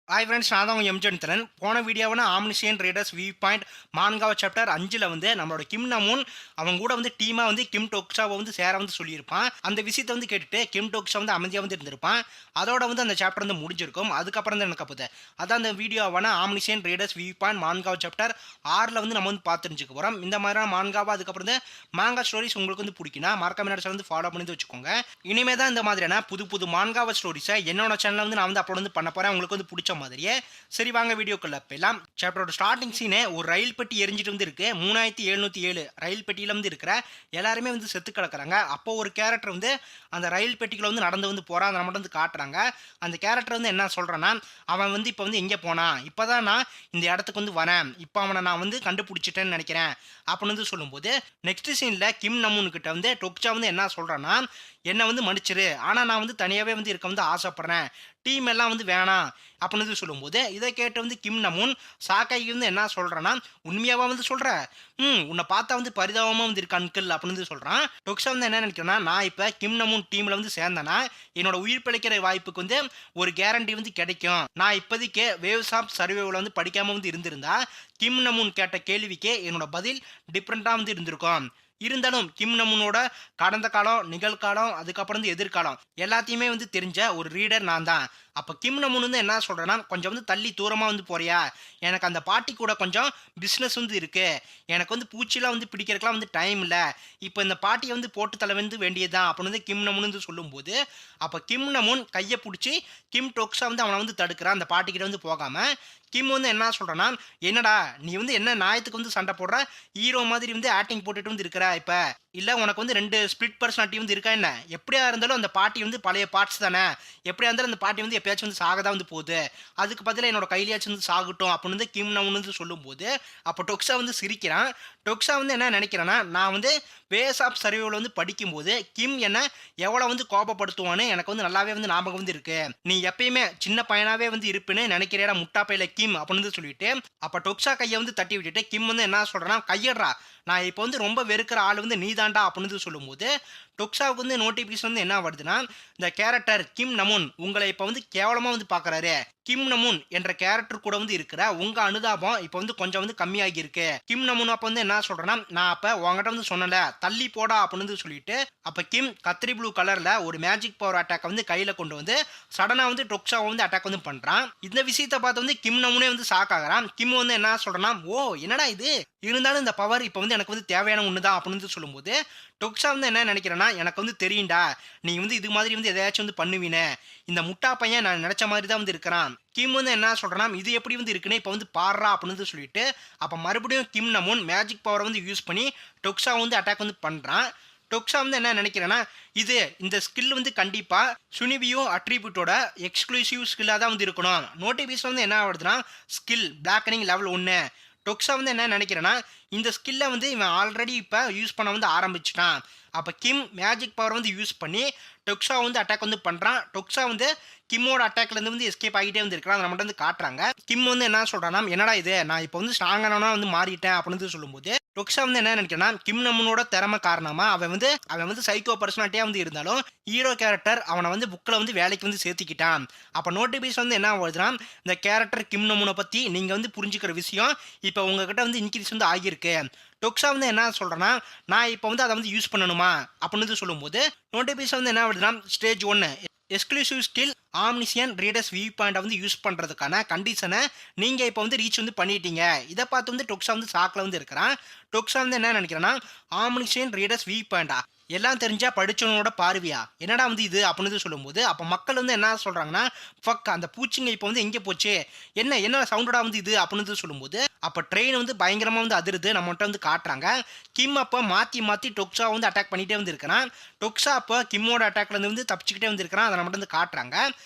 Hi friends, நான் தான் உங்கள் எம்ஜன் தரன். போன வீடியோவான omniscient readers viewpoint manhwa chapter 5ல் வந்து நம்மளோட கிம் நமூன் அவங்க கூட வந்து டீமாக வந்து கிம் டோக்ஸாவை வந்து சேர வந்து சொல்லியிருப்பான். அந்த விஷயத்தை வந்து கேட்டுட்டு கிம் டோக்ஸா வந்து அமைதியாக வந்து இருந்திருப்பான். அதோட வந்து அந்த சாப்டர் வந்து முடிஞ்சிருக்கும். அதுக்கப்புறம் தான் எனக்கு அப்போது அதான் அந்த வீடியோவான omniscient readers viewpoint manhwa chapter 6ல் வந்து நம்ம வந்து பார்த்து தெரிஞ்சுக்க போகிறோம். இந்த மாதிரியான மான்காவா அதுக்கப்புறம் வந்து மாங்கா ஸ்டோரிஸ் உங்களுக்கு வந்து பிடிக்குன்னா மறக்காம என்னோட சேனல் வந்து ஃபாலோ பண்ணி வச்சுக்கோங்க. இனிமே தான் இந்த மாதிரியான புது புது மான்காவ ஸ்டோரிஸை என்னோட சேனலில் வந்து நான் வந்து அப்லோட் வந்து பண்ண போகிறேன். உங்களுக்கு வந்து பிடிச்ச மாதிரியே. சரி, வாங்க வீடியோக்குள்ள போயிடலாம். சாப்டரோட ஸ்டார்டிங் சீனே ஒரு ரயில் பெட்டி எரிஞ்சிட்டு வந்து இருக்கு. 3707 ரயில் பெட்டியில வந்து இருக்கிற எல்லாருமே வந்து செத்து கிடக்குறாங்க. அப்போ ஒரு கேரக்டர் வந்து அந்த ரயில் பெட்டிக்குள்ள வந்து நடந்து வந்து போறான். அதை மட்டும் வந்து காட்டுறாங்க. அந்த கேரக்டர் வந்து என்ன சொல்றான்னா, அவன் வந்து இப்போ வந்து எங்கே போனான், இப்போதான் நான் இந்த இடத்துக்கு வந்து வரேன், இப்போ அவனை நான் வந்து கண்டுபிடிச்சிட்டேன்னு நினைக்கிறேன் அப்படின்னு வந்து சொல்லும்போது, நெக்ஸ்ட் சீன்ல கிம் நமூன் கிட்ட வந்து டொக்சா வந்து என்ன சொல்றான்னா, என்னை வந்து மன்னிச்சிரு, ஆனால் நான் வந்து தனியாகவே வந்து இருக்க வந்து ஆசைப்படுறேன், டீம் எல்லாம் வந்து வேணாம் அப்படின்னு வந்து சொல்லும்போது, இதை கேட்டு வந்து கிம் நமூன் சாக்காகி வந்து என்ன சொல்றான்னா, உண்மையாவா வந்து சொல்ற, உன்னை பார்த்தா வந்து பரிதாபமாக வந்து இருக்க அங்கிள் அப்படின்னு வந்து சொல்றான். டொக்ஸா வந்து என்ன நினைக்கிறேன்னா, நான் இப்போ கிம் நமூன் டீம்ல வந்து சேர்ந்தேன்னா என்னோட உயிர் பிழைக்கிற வாய்ப்புக்கு வந்து ஒரு கேரண்டி வந்து கிடைக்கும். நான் இப்போதைக்கு வேவ்ஸ் ஆஃப் சர்வேவில் வந்து படிக்காம வந்து இருந்திருந்தா கிம் நமூன் கேட்ட கேள்விக்கு என்னோட பதில் டிஃப்ரெண்ட்டாக வந்து இருந்திருக்கும். இருந்தாலும் கிம் நமூனோட கடந்த காலம், நிகழ்காலம், அதுக்கப்புறம் வந்து எதிர்காலம் எல்லாத்தையுமே வந்து தெரிஞ்ச ஒரு ரீடர் நான் தான். அப்போ கிம் நமூன் வந்து என்ன சொல்கிறேன்னா, கொஞ்சம் வந்து தள்ளி தூரமாக வந்து போறியா, எனக்கு அந்த பாட்டி கூட கொஞ்சம் பிஸ்னஸ் வந்து இருக்குது, எனக்கு வந்து பூச்சிலாம் வந்து பிடிக்கிறதுக்கெலாம் வந்து டைம் இல்லை, இப்போ இந்த பாட்டியை வந்து போட்டு தலை வந்து வேண்டியதுதான் அப்படின்னு வந்து கிம் நமூன் வந்து சொல்லும்போது, அப்போ கிம் நமூன் கையை பிடிச்சி கிம் டொக்ஸா வந்து அவனை வந்து தடுக்கிறான் அந்த பாட்டிக்கிட்ட வந்து போகாமல். கிம் வந்து என்ன சொல்கிறேன்னா, என்னடா நீ வந்து என்ன நியாயத்துக்கு வந்து சண்டை போடுற, ஹீரோ மாதிரி வந்து ஆக்டிங் போட்டுட்டு வந்து இருக்கிற இப்போ, இல்லை உனக்கு வந்து 2 ஸ்பிளிட் பர்சனாலிட்டி வந்து இருக்கா என்ன, எப்படியா இருந்தாலும் அந்த பாட்டி வந்து பழைய பார்ட்ஸ் தானே, எப்படியா இருந்தாலும் அந்த பாட்டி வந்து எப்பயாச்சும் வந்து சாக தான் வந்து போகுது, அதுக்கு பதிலாக என்னோட கையிலேயாச்சும் வந்து சாகட்டும் அப்படின்னு வந்து கிம் நமூன் வந்து சொல்லும்போது, அப்போ டொக்ஸா வந்து சிரிக்கிறான். டொக்ஸா வந்து என்ன நினைக்கிறேன்னா, நான் வந்து வேஸ் ஆஃப் சர்வேவில் வந்து படிக்கும்போது கிம் என்ன எவ்வளோ வந்து கோபப்படுத்துவான்னு எனக்கு வந்து நல்லாவே வந்து ஞாபகம் வந்து இருக்கு, நீ எப்பயுமே சின்ன பையனாவே வந்து இருப்புன்னு நினைக்கிறேடா முட்டா பையில கிம் அப்படின்னு வந்து சொல்லிட்டு, அப்போ டொக்ஸா கையை வந்து தட்டி விட்டுட்டு கிம் வந்து என்ன சொல்கிறேன்னா, கையடுறா, நான் இப்போ வந்து ரொம்ப வெறுக்கிற ஆள் வந்து நீதாண்டா அப்படின்னு சொல்லும்போது, டொக்ஸாவுக்கு வந்து நோட்டிஃபிகேஷன் வந்து என்ன வருதுன்னா, இந்த கேரக்டர் கிம் நமூன் உங்களை இப்போ வந்து கேவலமாக வந்து பார்க்குறாரு, கிம் நமூன் என்ற கேரக்டர் கூட வந்து இருக்கிற உங்க அனுதாபம் இப்போ வந்து கொஞ்சம் வந்து கம்மியாகி இருக்கு. கிம் நமூன் அப்போ வந்து என்ன சொல்றேன்னா, நான் அப்போ உங்ககிட்ட வந்து சொன்னல தள்ளி போடா அப்படின்னு சொல்லிட்டு, அப்போ கிம் கத்திரி ப்ளூ கலர்ல ஒரு மேஜிக் பவர் அட்டாக் வந்து கையில கொண்டு வந்து சடனா வந்து டொக்ஸாவை வந்து அட்டாக் வந்து பண்றான். இந்த விஷயத்தை பார்த்து வந்து கிம் நமூனே வந்து ஷாக் ஆகிறான். கிம் வந்து என்ன சொல்றேன்னா, ஓ என்னடா இது, இருந்தாலும் இந்த பவர் இப்போ வந்து எனக்கு வந்து தேவையான ஒன்று தான் அப்படின்னு சொல்லும்போது, டொக்ஸா வந்து என்ன நினைக்கிறேன்னா, எனக்கு வந்து தெரியும்டா, நீ வந்து இது மாதிரி வந்து எதையாச்சும் வந்து பண்ணுவீனே, இந்த முட்டா பையன் நான் நினைச்ச மாதிரி தான் வந்து இருக்கிறான். கிம் வந்து என்ன சொல்றேன்னா, இது எப்படி வந்து இருக்குன்னு இப்போ வந்து பாடுறா அப்படின்னு சொல்லிட்டு, அப்போ மறுபடியும் கிம் நமூன் மேஜிக் பவரை வந்து யூஸ் பண்ணி டொக்ஸா வந்து அட்டாக் வந்து பண்றான். டொக்ஸா வந்து என்ன நினைக்கிறேன்னா, இந்த ஸ்கில் வந்து கண்டிப்பா சுனிவியோ அட்ரிபியூட்டோட எக்ஸ்க்ளூசிவ் ஸ்கில்லாக தான் வந்து இருக்கணும். நோட்டிஃபிகேஷன் வந்து என்ன ஆகுதுன்னா, ஸ்கில் பிளாக்கனிங் லெவல் 1. டொக்ஸா வந்து என்ன நினைக்கிறேன்னா, இந்த ஸ்கில்லை வந்து இவன் ஆல்ரெடி இப்போ யூஸ் பண்ண வந்து ஆரம்பிச்சிட்டான். அப்போ கிம் மேஜிக் பவர் வந்து யூஸ் பண்ணி டொக்ஸா வந்து அட்டாக் வந்து பண்ணுறான். டொக்ஸா வந்து கிம்மோட அட்டாக்லேருந்து வந்து எஸ்கேப் ஆகிட்டே வந்து இருக்கிறான். அதை மட்டும் வந்து காட்டுறாங்க. கிம் வந்து என்ன சொல்கிறான்னா, என்னடா இது, நான் இப்போ வந்து ஸ்ட்ராங்கானவனா வந்து மாறிட்டேன் அப்படின்னு சொல்லும்போது, டொக்ஸா வந்து என்ன நினைக்கிறேன்னா, கிம் நமூனோட திறமை காரணமாக அவன் வந்து சைக்கோ பர்சனாலிட்டியாக வந்து இருந்தாலும் ஹீரோ கேரக்டர் அவனை வந்து புக்கில் வந்து வேலைக்கு வந்து சேர்த்துக்கிட்டான். அப்போ நோட்டிஃபிகேஷன் வந்து என்ன வருதுன்னா, இந்த கேரக்டர் கிம் நமூனை பற்றி நீங்கள் வந்து புரிஞ்சுக்கிற விஷயம் இப்போ உங்ககிட்ட வந்து இன்க்ரீஸ் வந்து ஆகியிருக்கு. டொக்ஸா வந்து என்ன சொல்கிறேன்னா, நான் இப்போ வந்து அதை வந்து யூஸ் பண்ணணுமா அப்படின்னு சொல்லும்போது, நோட்டிஃபிகேஷன் வந்து என்ன வருதுன்னா, stage 1 exclusive skill omniscient readers view பாயிண்டை வந்து யூஸ் பண்ணுறதுக்கான கண்டிஷனை நீங்கள் இப்போ வந்து ரீச் வந்து பண்ணிட்டீங்க. இதை பார்த்து வந்து டொக்ஸா வந்து ஷாக்கில் வந்து இருக்கிறான். டொக்ஸா வந்து என்ன நினைக்கிறேன்னா, ஆம்னிசியன் ரீடர்ஸ் வியூ பாயிண்டா, எல்லாம் தெரிஞ்சா படிச்சவனோட பார்வையா, என்னடா வந்து இது அப்படின்னு சொல்லும்போது, அப்போ மக்கள் வந்து என்ன சொல்கிறாங்கன்னா, ஃபக் அந்த பூச்சிங்க இப்போ வந்து எங்கே போச்சு, என்ன சவுண்டடா வந்து இது அப்படின்னு சொல்லும்போது, அப்போ ட்ரெயின் வந்து பயங்கரமாக வந்து அதிருது நம்மகிட்ட வந்து காட்டுறாங்க. கிம் அப்போ மாற்றி மாற்றி டொக்ஸா வந்து அட்டாக் பண்ணிகிட்டே வந்து இருக்கிறான். டொக்ஸா அப்போ கிம்மோட அட்டாக்லேருந்து வந்து தப்பிச்சுக்கிட்டே வந்து இருக்கிறான். அதை நம்மகிட்ட வந்து காட்டுறாங்க.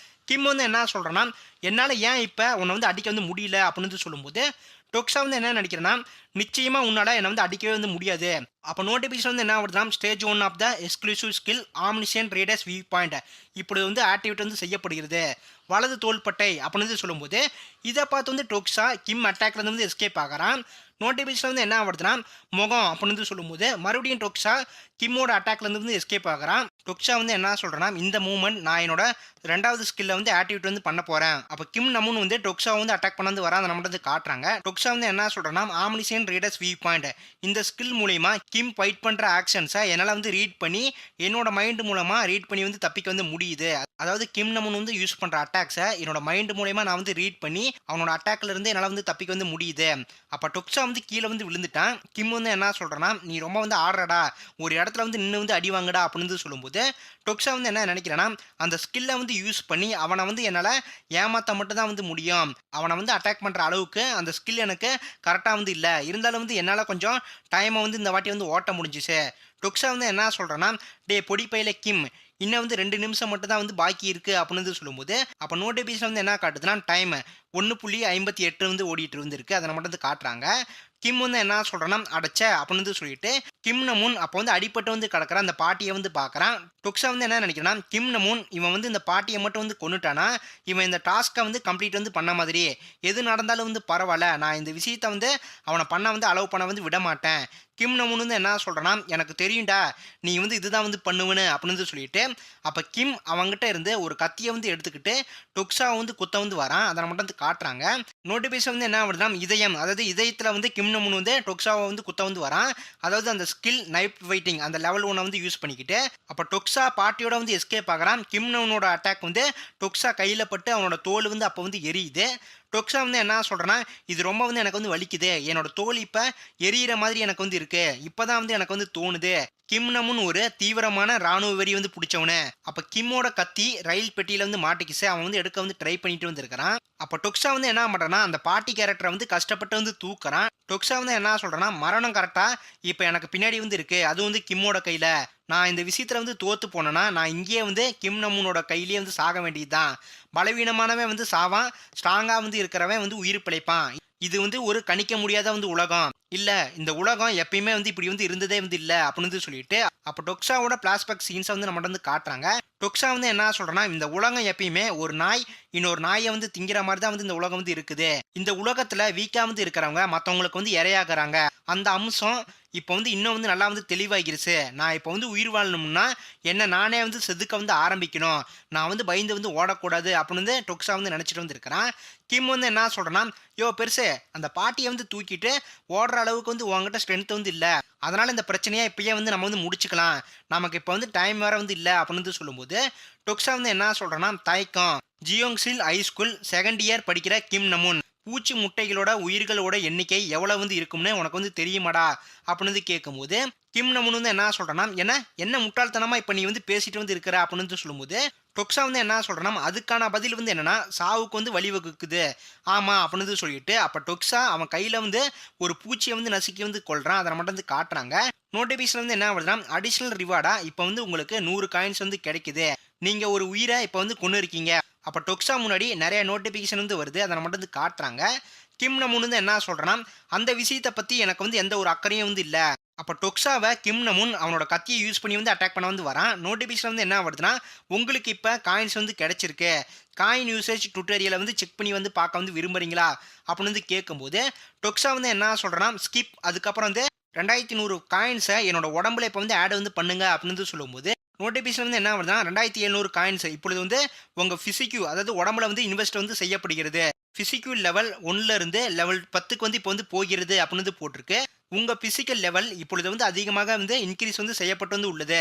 கிம் வந்து என்ன சொல்கிறேன்னா, என்னால் ஏன் இப்போ உன்னை வந்து அடிக்க வந்து முடியல அப்படின்னு சொல்லும்போது, டொக்ஸா வந்து என்ன நினைக்கிறேன்னா, நிச்சயமா உன்னால என்ன வந்து அடிக்கவே வந்து முடியாது. அப்ப நோட்டிபிகேஷன் வந்து என்ன வருதுன்னா, stage 1 of the exclusive skill omniscient readers viewpoint இப்படி வந்து ஆக்டிவேட் வந்து செய்யப்படுகிறது. வலது தோள்பட்டை அப்படின்னு வந்து சொல்லும்போது, இதை பார்த்து வந்து டோக்ஸா கிம் அட்டாக்ல இருந்து வந்து எஸ்கேப் ஆகிறான். நோட்டிபிகேஷன் வந்து என்ன ஆகுதுன்னா, முகம் அப்படின்னு வந்து சொல்லும்போது மறுபடியும் டோக்ஸா கிம்மோட அட்டாக்ல இருந்து வந்து எஸ்கேப் ஆகிறான். டோக்ஸா வந்து என்ன சொல்றேன்னா, இந்த மூவ்மெண்ட் நான் என்னோட 2வது ஸ்கில்ல வந்து ஆக்டிவேட் வந்து பண்ண போறேன். அப்ப கிம் நமூன் வந்து டோக்ஸா வந்து அட்டாக் பண்ண வந்து வரான். நம்ம வந்து காட்டுறாங்க. டோக்ஸா வந்து என்ன சொல்றேன்னா, ஆம்னிசியன் ரீடர்ஸ் வியூ பாயிண்ட் இந்த ஸ்கில் மூலமா கிம் ஃபைட் பண்ற ஆக்ஷன்ஸை என்னால வந்து ரீட் பண்ணி என்னோட மைண்ட் மூலமா ரீட் பண்ணி வந்து தப்பிக்க வந்து முடியுது. அதாவது கிம் நமூன் வந்து யூஸ் பண்ற அட்டாக்ஸை என்னோட மைண்ட் மூலமா நான் வந்து ரீட் பண்ணி அவனோட அட்டாக்ல இருந்து என்னால வந்து தப்பிக்க வந்து முடியுது. அப்ப டோக்ஸா வந்து கீழே வந்து விழுந்துட்டான். கிம் வந்து என்ன சொல்றேன்னா, நீ ரொம்ப வந்து ஆடுறடா, ஒரு இடத்துல வந்து நின்று வந்து அடி வாங்குடா அப்படின்னு வந்து சொல்லும்போது, டோக்ஸா வந்து என்ன நினைக்கிறேன்னா, அந்த ஸ்கில்லை வந்து யூஸ் பண்ணி அவனை வந்து என்னால் ஏமாற்ற மட்டும் தான் வந்து முடியும். அவனை வந்து அட்டாக் பண்ணுற அளவுக்கு அந்த ஸ்கில் எனக்கு கரெக்டாக வந்து இல்லை. இருந்தாலும் வந்து என்னால் கொஞ்சம் டைமை வந்து இந்த வாட்டி வந்து ஓட்ட முடிஞ்சிச்சு. டொக்ஸா வந்து என்ன சொல்கிறேன்னா, டே பொடி பையில கிம், இன்னும் வந்து 2 நிமிஷம் மட்டும் தான் வந்து பாக்கி இருக்குது அப்படின்னு வந்து சொல்லும்போது, அப்போ நோட்டிஃபிகேஷன் வந்து என்ன காட்டுதுன்னா, டைம் 1.58 வந்து ஓடிட்டு இருந்திருக்கு. அதை மட்டும் வந்து காட்டுறாங்க. கிம் வந்து என்ன சொல்கிறேன்னா, அடைச்ச அப்படின்னு வந்து சொல்லிட்டு கிம் நமூன் அப்போ வந்து அடிப்பட்டு வந்து கிடக்குற அந்த பாட்டியை வந்து பார்க்குறான். டொக்ஸா வந்து என்ன நினைக்கிறான்னா, கிம் நமூன் இவன் வந்து இந்த பாட்டியை மட்டும் வந்து கொன்னுட்டானா, இவன் இந்த டாஸ்க்கை வந்து கம்ப்ளீட் வந்து பண்ண மாதிரி, எது நடந்தாலும் வந்து பரவாயில்ல, நான் இந்த விஷயத்தை வந்து அவனை பண்ண வந்து அலோவ் பண்ண வந்து விட மாட்டேன். கிம் நமூன் வந்து என்ன சொல்கிறேன்னா, எனக்கு தெரியும்டா நீ வந்து இதுதான் வந்து பண்ணுவேன்னு அப்படின்னு வந்து சொல்லிட்டு, அப்போ கிம் அவங்ககிட்ட இருந்து ஒரு கத்தியை வந்து எடுத்துக்கிட்டு டொக்ஸா வந்து குத்த வந்து வரான். அதை மட்டும் வந்து காட்டுறாங்க. நோட்டிஃபிகேஷன் வந்து என்ன ஆகுதுன்னா, இதயம், அதாவது இதயத்தில் வந்து கிம் நமூன் வந்து டொக்ஸாவை வந்து குத்த வந்து வரான். அதாவது அந்த ஸ்கில் நைட் ஃபைட்டிங் அந்த லெவல் 1 வந்து யூஸ் பண்ணிக்கிட்டு, அப்போ டொக்ஸா பாட்டியோட வந்து எஸ்கேப் ஆகிறான். கிம் நமூனோட அட்டாக் வந்து டொக்ஸா கையில் பட்டு அவனோட தோல் வந்து அப்போ வந்து எரியுது. டொக்ஸா வந்து என்ன சொல்கிறேன்னா, இது ரொம்ப வந்து எனக்கு வந்து வலிக்குது, என்னோட தோல் இப்போ எரியிற மாதிரி எனக்கு வந்து இருக்கு, இப்போதான் வந்து எனக்கு வந்து தோணுது. கிம் நமூன் ஒரு தீவிரமான ராணுவ வெறி வந்து பிடிச்சவனு. அப்போ கிம்மோட கத்தி ரயில் பெட்டியில் வந்து மாட்டிக்கிச்சு. அவன் வந்து எடுக்க வந்து ட்ரை பண்ணிட்டு வந்து இருக்கிறான். அப்போ டொக்ஸா வந்து என்ன பண்ணுறான்னா, அந்த பாட்டி கேரக்டரை வந்து கஷ்டப்பட்டு வந்து தூக்குறான். டொக்ஸா வந்து என்ன சொல்கிறேன்னா, மரணம் கரெக்டாக இப்போ எனக்கு பின்னாடி வந்து இருக்குது, அது வந்து கிம்மோட கையில். நான் இந்த விஷயத்தில் வந்து தோற்று போனேன்னா நான் இங்கேயே வந்து கிம் நமூனோட கையிலேயே வந்து சாக வேண்டியது தான். பலவீனமானவன் வந்து சாவான், ஸ்ட்ராங்காக வந்து இருக்கிறவன் வந்து உயிர் பிழைப்பான். இது வந்து ஒரு கணிக்க முடியாத வந்து உலகம் இல்ல, இந்த உலகம் எப்பயுமே வந்து இப்படி வந்து இருந்ததே வந்து இல்ல அப்படின்னு வந்து சொல்லிட்டு, அப்போ டொக்ஸாவோட பிளாஷ்பேக் சீன்ஸை வந்து நம்ம வந்து காட்டுறாங்க. டொக்ஸா வந்து என்ன சொல்றேன்னா, இந்த உலகம் எப்பயுமே ஒரு நாய் இன்னொரு நாயை வந்து திங்கிற மாதிரி தான் வந்து இந்த உலகம் வந்து இருக்குது. இந்த உலகத்துல வீக்கா வந்து இருக்கிறவங்க மற்றவங்களுக்கு வந்து இரையாகிறாங்க. அந்த அம்சம் இப்போ வந்து இன்னும் வந்து நல்லா வந்து தெளிவாகிருச்சு. நான் இப்போ வந்து உயிர் வாழணும்னா என்ன நானே வந்து செதுக்க வந்து ஆரம்பிக்கணும், நான் வந்து பயந்து வந்து ஓடக்கூடாது அப்படின்னு வந்து டொக்ஸா வந்து நினச்சிட்டு வந்து இருக்கிறான். கிம் வந்து என்ன சொல்கிறேன்னா, யோ பெருசு, அந்த பாட்டியை வந்து தூக்கிட்டு ஓடுற அளவுக்கு வந்து உங்ககிட்ட ஸ்ட்ரென்த் வந்து இல்லை, அதனால் இந்த பிரச்சனையை இப்பயே வந்து நம்ம வந்து முடிச்சுக்கலாம், நமக்கு இப்போ வந்து டைம் வேறு வந்து இல்லை அப்படின்னு வந்து சொல்லும்போது, டொக்ஸா வந்து என்ன சொல்கிறேன்னா, தயக்கம். ஜியோங்ஸில் ஹைஸ்கூல் 2nd இயர் படிக்கிற கிம் நமூன், பூச்சி முட்டைகளோட உயிர்களோட எண்ணிக்கை எவ்வளோ வந்து இருக்கும்னு உனக்கு வந்து தெரியுமாடா அப்படின்னு வந்து கேட்கும்போது, கிம் நமூன் வந்து என்ன சொல்கிறேன்னா, என்ன முட்டாள்தனமாக இப்போ நீ வந்து பேசிட்டு வந்து இருக்கிற அப்படின்னு வந்து சொல்லும்போது, டொக்ஸா வந்து என்ன சொல்கிறேன்னா, அதுக்கான பதில் வந்து என்னென்னா, சாவுக்கு வந்து வழிவகுக்குது ஆமாம் அப்படின்னு வந்து சொல்லிட்டு, அப்போ டொக்ஸா அவன் கையில் வந்து ஒரு பூச்சியை வந்து நசுக்கி வந்து கொள்கிறான். அதை மட்டும் வந்து காட்டுறாங்க. நோட்டிஃபிகேஷன் வந்து என்ன வருதுன்னா, அடிஷ்னல் ரிவார்டாக இப்போ வந்து உங்களுக்கு 100 காயின்ஸ் வந்து கிடைக்குது, நீங்கள் ஒரு உயிரை இப்போ வந்து கொண்டு இருக்கீங்க. அப்போ டொக்ஸா முன்னாடி நிறைய நோட்டிஃபிகேஷன் வந்து வருது. அதை மட்டும் வந்து காட்டுறாங்க. கிம் நமூன் வந்து என்ன சொல்கிறேன்னா, அந்த விஷயத்தை பற்றி எனக்கு வந்து எந்த ஒரு அக்கறையும் வந்து இல்லை. அப்போ டொக்ஸாவை கிம் நமூன் அவனோட கத்தியை யூஸ் பண்ணி வந்து அட்டாக் பண்ண வந்து வரான். நோட்டிஃபிகேஷன் வந்து என்ன வருதுன்னா, உங்களுக்கு இப்போ காயின்ஸ் வந்து கிடைச்சிருக்கு, காயின் யூசேஜ் டுட்டோரியலை வந்து செக் பண்ணி வந்து பார்க்க வந்து விரும்புகிறீங்களா அப்படின்னு வந்து கேட்கும்போது, டொக்ஸா வந்து என்ன சொல்கிறேன்னா, ஸ்கிப், அதுக்கப்புறம் வந்து 2100 காயின்ஸை என்னோட உடம்புல இப்போ வந்து ஆட் வந்து பண்ணுங்க அப்படின்னு வந்து சொல்லும்போது, நோட்டிஃபிகேஷன் வந்து என்ன வருதுன்னா, 2700 காயின்ஸ் இப்பொழுது வந்து உங்கள் ஃபிசிக்யூ, அதாவது உடம்புல வந்து இன்வெஸ்ட் வந்து செய்யப்படுகிறது. ஃபிசிக்யூ லெவல் 1ல இருந்து லெவல் 10க்கு வந்து இப்போ வந்து போகிறது அப்படின்னு வந்து போட்டிருக்கு. உங்கள் ஃபிசிக்கல் லெவல் இப்பொழுது வந்து அதிகமாக வந்து இன்க்ரீஸ் வந்து செய்யப்பட்டு வந்து உள்ளது.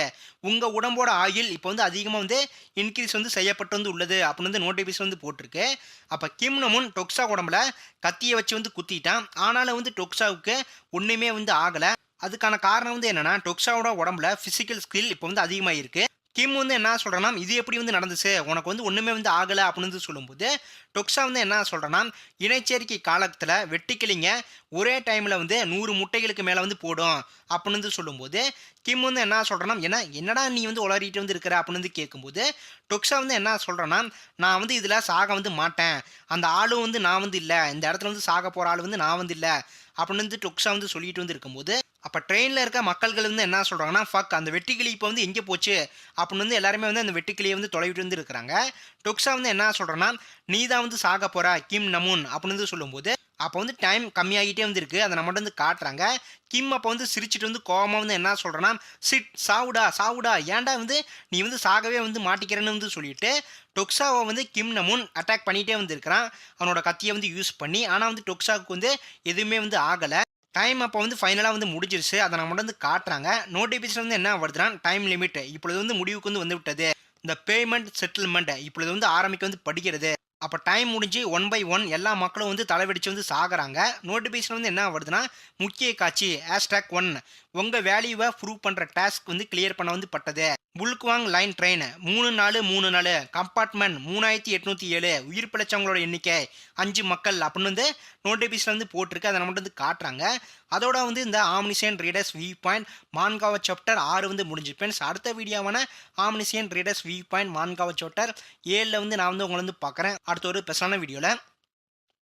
உங்கள் உடம்போட ஆயில் இப்போ வந்து அதிகமாக வந்து இன்க்ரீஸ் வந்து செய்யப்பட்டு வந்து உள்ளது அப்படின்னு வந்து நோட்டிஃபிகேஷன் வந்து போட்டிருக்கு. அப்போ கிம் நமூன் டொக்ஸா உடம்புல கத்தியை வச்சு வந்து குத்திட்டான். ஆனாலும் வந்து டொக்ஸாவுக்கு ஒன்றுமே வந்து ஆகலை. அதுக்கான காரணம் வந்து என்னன்னா, டொக்ஸாவோட உடம்புல ஃபிசிக்கல் ஸ்கில் இப்போ வந்து அதிகமாக இருக்கு. கிம் வந்து என்ன சொல்றான்னா, "இது எப்படி வந்து நடந்துச்சு? உனக்கு வந்து ஒண்ணுமே வந்து ஆகல" அப்படின்னு வந்து சொல்லும்போது, டொக்ஸா வந்து என்ன சொல்றான்னா, "இனச்சேர்க்கை காலத்துல வெட்டுக்கிளிங்க ஒரே டைம்ல வந்து 100 முட்டைகளுக்கு மேல வந்து போடும்" அப்படின்னு வந்து சொல்லும்போது, கிம் வந்து என்ன சொல்றான்னா, என்னடா நீ வந்து உளறிட்டு வந்து இருக்கிற?" அப்படின்னு வந்து கேட்கும்போது, டொக்ஸா வந்து என்ன சொல்றான்னா, "நான் வந்து இதுல சாக வந்து மாட்டேன். அந்த ஆளும் வந்து நான் வந்து இல்ல. இந்த இடத்துல வந்து சாக போற ஆளு வந்து நான் வந்து இல்ல." அப்படின்னு வந்து டொக்ஸா வந்து சொல்லிட்டு வந்து இருக்கும்போது, அப்ப ட்ரெயின்ல இருக்க மக்கள்கள் வந்து என்ன சொல்றாங்கன்னா, "ஃபக் அந்த வெட்டுக்கிளி இப்ப வந்து எங்கே போச்சு?" அப்படின்னு வந்து எல்லாருமே வந்து அந்த வெட்டுக்கிளிய வந்து தொலைவிட்டு வந்து இருக்கிறாங்க. டொக்ஸா வந்து என்ன சொல்றான்னா, "நீ தான் வந்து சாக போற கிம் நமூன்" அப்படின்னு வந்து சொல்லும்போது, அப்ப வந்து டைம் கம்மியாகிட்டே வந்து இருக்கு. அத நம்மட்ட வந்து காட்டுறாங்க. கிம் அப்ப வந்து சிரிச்சுட்டு வந்து கோவமா வந்து என்ன சொல்றான்னா, "சிட் சாவுடா, சாவுடா. ஏன்டா வந்து நீ வந்து சாகவே வந்து மாட்டிக்கிறன்னு" வந்து சொல்லிட்டு, டொக்ஸாவ வந்து கிம் நமூன் அட்டாக் பண்ணிட்டே வந்து இருக்கிறான். அவனோட கத்திய வந்து யூஸ் பண்ணி. ஆனா வந்து டொக்ஸாவுக்கு வந்து எதுவுமே வந்து ஆகல. டைம் அப்போ வந்து ஃபைனலா வந்து முடிஞ்சிருச்சு. அத நம்மட்ட வந்து காட்டுறாங்க. நோட்டிஃபிகேஷன் வந்து என்ன வருதுன்னா, டைம் லிமிட் இப்பொழுது வந்து முடிவுக்கு வந்து வந்துவிட்டது. இந்த பேமெண்ட் செட்டில்மெண்ட் இப்பொழுது வந்து ஆரம்பிக்க வந்து படுகிறது. அப்ப டைம் முடிஞ்சு ஒன் பை ஒன் எல்லா மக்களும் வந்து தலைவெடிச்சு வந்து சாகுறாங்க. நோட்டிஃபிகேஷன் வந்து என்ன வருதுன்னா, முக்கிய காட்சி #1 உங்க வேல்யூவ ப்ரூவ் பண்ற டாஸ்க் வந்து கிளியர் பண்ண வந்து பட்டது. புல்குவாங் லைன் ட்ரெயின் 3434 கம்பார்ட்மெண்ட் 3807 உயிர் பிழைச்சவங்களோட எண்ணிக்கை 5 மக்கள் அப்படின்னு வந்து நோட்டிஃபிகேஷன் வந்து போட்டிருக்கு. அத நம்மட்ட வந்து காட்டுறாங்க. அதோட வந்து இந்த ஆம்னிசியன் ரீடர்ஸ் வியூ பாயிண்ட் மான்காவா சாப்டர் 6 வந்து முடிஞ்சு ஃப்ரெண்ட்ஸ். அடுத்த வீடியோவான ஆம்னிசியன் ரீடர்ஸ் வியூ பாயிண்ட் மான்காவா சாப்டர் 7ல வந்து நான் வந்து உங்கள வந்து பார்க்குறேன். அடுத்த ஒரு பெஸ்ட்டான வீடியோல.